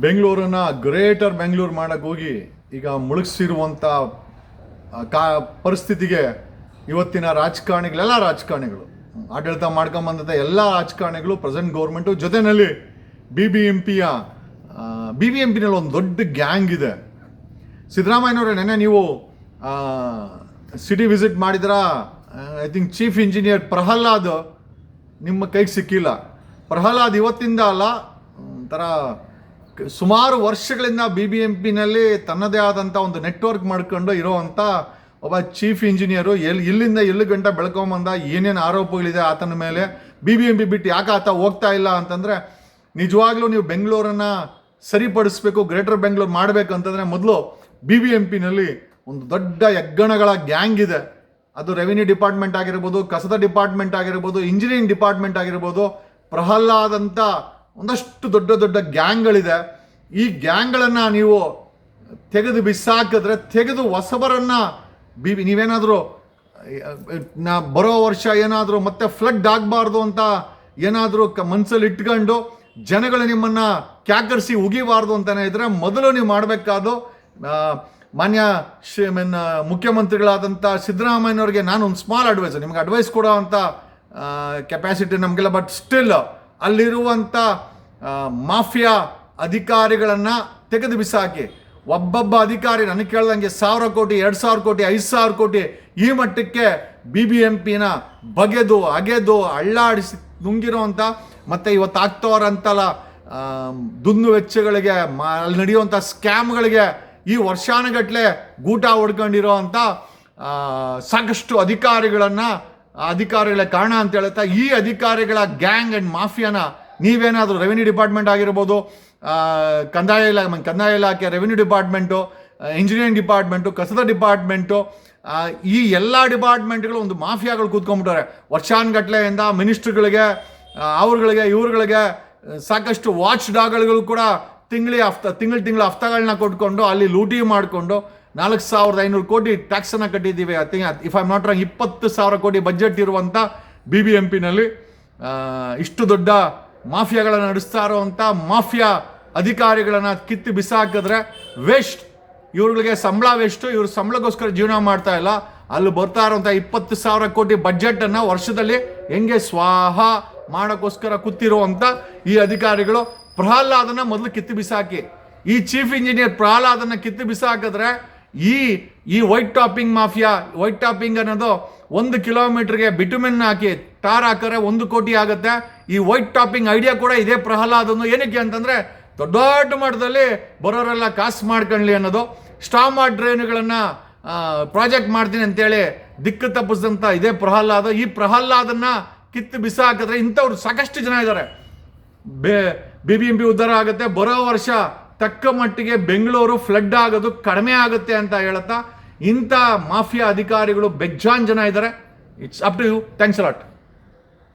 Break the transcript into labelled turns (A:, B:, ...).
A: ಬೆಂಗಳೂರನ್ನ greater Bengaluru ಮಾಡಕ್ಕೆ ಹೋಗಿ ಈಗ ಮುಳುಗಿಸಿರುವಂಥ ಪರಿಸ್ಥಿತಿಗೆ ಇವತ್ತಿನ ರಾಜಕಾರಣಿಗಳು ಆಡಳಿತ ಮಾಡ್ಕೊಂಬಂದಂಥ ಎಲ್ಲ ರಾಜಕಾರಣಿಗಳು ಪ್ರೆಸೆಂಟ್ ಗೌರ್ಮೆಂಟು ಜೊತೆಯಲ್ಲಿ ಬಿ ಬಿ ಎಂ ಪಿನಲ್ಲಿ ಒಂದು ದೊಡ್ಡ ಗ್ಯಾಂಗ್ ಇದೆ. ಸಿದ್ದರಾಮಯ್ಯನವರೇ, ನೆನ್ನೆ ನೀವು ಸಿಟಿ ವಿಸಿಟ್ ಮಾಡಿದ್ರ, I think chief engineer Prahlad ನಿಮ್ಮ ಕೈಗೆ ಸಿಕ್ಕಿಲ್ಲ. ಪ್ರಹ್ಲಾದ್ ಇವತ್ತಿಂದ ಅಲ್ಲ, ಒಂಥರ ಸುಮಾರು ವರ್ಷಗಳಿಂದ ಬಿ ಬಿ ಎಂ ಪಿನಲ್ಲಿ ತನ್ನದೇ ಆದಂಥ ಒಂದು ನೆಟ್ವರ್ಕ್ ಮಾಡ್ಕೊಂಡು ಇರೋವಂಥ ಒಬ್ಬ ಚೀಫ್ ಇಂಜಿನಿಯರು. ಇಲ್ಲಿಂದ ಎಲ್ಲಿ ಗಂಟ ಬೆಳ್ಕೊಂಬಂದ, ಏನೇನು ಆರೋಪಗಳಿದೆ ಆತನ ಮೇಲೆ, ಬಿ ಬಿ ಎಂ ಪಿ ಬಿಟ್ಟು ಯಾಕೆ ಆತ ಹೋಗ್ತಾ ಇಲ್ಲ ಅಂತಂದರೆ, ನಿಜವಾಗ್ಲೂ ನೀವು ಬೆಂಗಳೂರನ್ನು ಸರಿಪಡಿಸ್ಬೇಕು, ಗ್ರೇಟರ್ ಬೆಂಗಳೂರು ಮಾಡಬೇಕು ಅಂತಂದರೆ ಮೊದಲು ಬಿ ಬಿ ಎಂ ಪಿನಲ್ಲಿ ಒಂದು ದೊಡ್ಡ ಹೆಗ್ಗಣಗಳ ಗ್ಯಾಂಗ್ ಇದೆ. ಅದು ರೆವಿನ್ಯೂ ಡಿಪಾರ್ಟ್ಮೆಂಟ್ ಆಗಿರ್ಬೋದು, ಕಸದ ಡಿಪಾರ್ಟ್ಮೆಂಟ್ ಆಗಿರ್ಬೋದು, ಇಂಜಿನಿಯರಿಂಗ್ ಡಿಪಾರ್ಟ್ಮೆಂಟ್ ಆಗಿರ್ಬೋದು. ಪ್ರಹ್ಲಾದ್ ಅಂತ ಒಂದಷ್ಟು ದೊಡ್ಡ ದೊಡ್ಡ ಗ್ಯಾಂಗ್ಗಳಿದೆ. ಈ ಗ್ಯಾಂಗ್ಗಳನ್ನು ನೀವು ತೆಗೆದು ಹೊಸಬರನ್ನು ನೀವೇನಾದರೂ ಬರೋ ವರ್ಷ ಏನಾದರೂ ಮತ್ತೆ ಫ್ಲಡ್ ಆಗಬಾರ್ದು ಅಂತ ಏನಾದರೂ ಮನಸ್ಸಲ್ಲಿ ಇಟ್ಕೊಂಡು ಜನಗಳು ನಿಮ್ಮನ್ನು ಕ್ಯಾಕರಿಸಿ ಉಗಿಬಾರ್ದು ಅಂತಲೇ ಇದ್ದರೆ, ಮೊದಲು ನೀವು ಮಾಡಬೇಕಾದ್ದು ಮಾನ್ಯ ಮುಖ್ಯಮಂತ್ರಿಗಳಾದಂಥ ಸಿದ್ದರಾಮಯ್ಯನವ್ರಿಗೆ ನಾನು ಒಂದು ಸ್ಮಾಲ್ ಅಡ್ವೈಸ್, ನಿಮ್ಗೆ ಅಡ್ವೈಸ್ ಕೊಡೋ ಅಂಥ ಕೆಪಾಸಿಟಿ ನಮಗೆಲ್ಲ, ಬಟ್ ಸ್ಟಿಲ್ ಅಲ್ಲಿರುವಂಥ ಮಾಫಿಯಾ ಅಧಿಕಾರಿಗಳನ್ನು ತೆಗೆದು ಬಿಸಾಕಿ. ಒಬ್ಬೊಬ್ಬ ಅಧಿಕಾರಿ ನನಗೆ ಕೇಳ್ದಂಗೆ 1,000 ಕೋಟಿ, 2,000 ಕೋಟಿ, 5,000 ಕೋಟಿ ಈ ಮಟ್ಟಕ್ಕೆ ಬಿ ಬಿ ಎಂ ಪಿನ ಬಗೆದು ಅಗೆದು ಅಳ್ಳಾಡಿಸಿ ನುಂಗಿರೋವಂಥ, ಮತ್ತು ಇವತ್ತು ಆಗ್ತವ್ರಂತಲ್ಲ ದುಂದು ವೆಚ್ಚಗಳಿಗೆ, ಅಲ್ಲಿ ನಡೆಯುವಂಥ ಸ್ಕ್ಯಾಮ್ಗಳಿಗೆ ಈ ವರ್ಷಾನುಗಟ್ಟಲೆ ಗೂಟ ಹೊಡ್ಕೊಂಡಿರೋ ಅಂಥ ಸಾಕಷ್ಟು ಅಧಿಕಾರಿಗಳ ಕಾರಣ ಅಂತ ಹೇಳುತ್ತಾ, ಈ ಅಧಿಕಾರಿಗಳ ಗ್ಯಾಂಗ್ ಆ್ಯಂಡ್ ಮಾಫಿಯಾನ ನೀವೇನಾದರೂ ರೆವಿನ್ಯೂ ಡಿಪಾರ್ಟ್ಮೆಂಟ್ ಆಗಿರ್ಬೋದು, ಕಂದಾಯ ಇಲಾಖೆ, ರೆವಿನ್ಯೂ ಡಿಪಾರ್ಟ್ಮೆಂಟು, ಇಂಜಿನಿಯರಿಂಗ್ ಡಿಪಾರ್ಟ್ಮೆಂಟು, ಕಸದ ಡಿಪಾರ್ಟ್ಮೆಂಟು, ಈ ಎಲ್ಲ ಡಿಪಾರ್ಟ್ಮೆಂಟ್ಗಳು ಒಂದು ಮಾಫಿಯಾಗಳು ಕೂತ್ಕೊಂಡ್ಬಿಟ್ಟವ್ರೆ. ವರ್ಷಾನುಗಟ್ಟಲೆಯಿಂದ ಮಿನಿಸ್ಟ್ರುಗಳಿಗೆ, ಇವ್ರುಗಳಿಗೆ ಸಾಕಷ್ಟು ವಾಚ್ ಡಾಗ್ಗಳು ಕೂಡ ತಿಂಗಳ ಹಫ್ತಾಗಳನ್ನ ಕೊಟ್ಕೊಂಡು ಅಲ್ಲಿ ಲೂಟಿ ಮಾಡಿಕೊಂಡು 4,500 ಕೋಟಿ ಟ್ಯಾಕ್ಸನ್ನು ಕಟ್ಟಿದ್ದೀವಿ. I think if I am not wrong 20,000 ಕೋಟಿ ಬಜೆಟ್ ಇರುವಂಥ ಬಿ ಬಿ ಎಂ ಪಿನಲ್ಲಿ ಇಷ್ಟು ದೊಡ್ಡ ಮಾಫಿಯಾಗಳನ್ನು ನಡೆಸ್ತಾ ಇರೋವಂಥ ಮಾಫಿಯಾ ಅಧಿಕಾರಿಗಳನ್ನು ಕಿತ್ತು ಬಿಸಾಕಿದ್ರೆ ವೇಸ್ಟ್. ಇವ್ರುಗಳಿಗೆ ಸಂಬಳ ವೇಸ್ಟು, ಇವ್ರು ಸಂಬಳಕ್ಕೋಸ್ಕರ ಜೀವನ ಮಾಡ್ತಾ ಇಲ್ಲ. ಅಲ್ಲಿ ಬರ್ತಾ ಇರೋಂಥ 20,000 ಕೋಟಿ ಬಜೆಟನ್ನು ವರ್ಷದಲ್ಲಿ ಹೆಂಗೆ ಸ್ವಾಹ ಮಾಡೋಕ್ಕೋಸ್ಕರ ಕೂತಿರುವಂಥ ಈ ಅಧಿಕಾರಿಗಳು ಪ್ರಹ್ಲಾದನ್ನು ಮೊದಲು ಕಿತ್ತು ಬಿಸಾಕಿ. ಈ ಚೀಫ್ ಇಂಜಿನಿಯರ್ ಪ್ರಹ್ಲಾದನ್ನು ಕಿತ್ತು ಬಿಸಾಕಿದ್ರೆ ಈ white topping mafia, white topping ಅನ್ನೋದು 1 ಕಿಲೋಮೀಟರ್ಗೆ ಬಿಟುಮೆನ್ ಹಾಕಿ ಟಾರ್ ಹಾಕಿದ್ರೆ 1 ಕೋಟಿ ಆಗುತ್ತೆ. ಈ ವೈಟ್ ಟಾಪಿಂಗ್ ಐಡಿಯಾ ಕೂಡ ಇದೇ ಪ್ರಹ್ಲಾದನ್ನು. ಏನಕ್ಕೆ ಅಂತಂದರೆ, ದೊಡ್ಡ ಮಟ್ಟದಲ್ಲಿ ಬರೋರೆಲ್ಲ ಕಾಸು ಮಾಡ್ಕೊಳ್ಳಿ ಅನ್ನೋದು. ಸ್ಟಾಮಾರ್ಟ್ ಡ್ರೈನ್ಗಳನ್ನು ಪ್ರಾಜೆಕ್ಟ್ ಮಾಡ್ತೀನಿ ಅಂತೇಳಿ ದಿಕ್ಕು ತಪ್ಪಿಸಿದಂಥ ಇದೇ ಪ್ರಹ್ಲಾದ. ಈ ಪ್ರಹ್ಲಾದನ್ನು ಕಿತ್ತು ಬಿಸಾಕಿದ್ರೆ ಇಂಥವ್ರು ಸಾಕಷ್ಟು ಜನ ಇದ್ದಾರೆ. ಬಿ ಬಿ ಎಂ ಪಿ ಉದ್ಧಾರ ಆಗುತ್ತೆ. ಬರೋ ವರ್ಷ ತಕ್ಕ ಮಟ್ಟಿಗೆ ಬೆಂಗಳೂರು ಫ್ಲಡ್ ಆಗೋದು ಕಡಿಮೆ ಆಗುತ್ತೆ ಅಂತ ಹೇಳುತ್ತಾ, ಇಂಥ ಮಾಫಿಯಾ ಅಧಿಕಾರಿಗಳು ಬೆಜ್ಜಾನ್ ಜನ ಇದ್ದಾರೆ. It's up to you. Thanks a lot.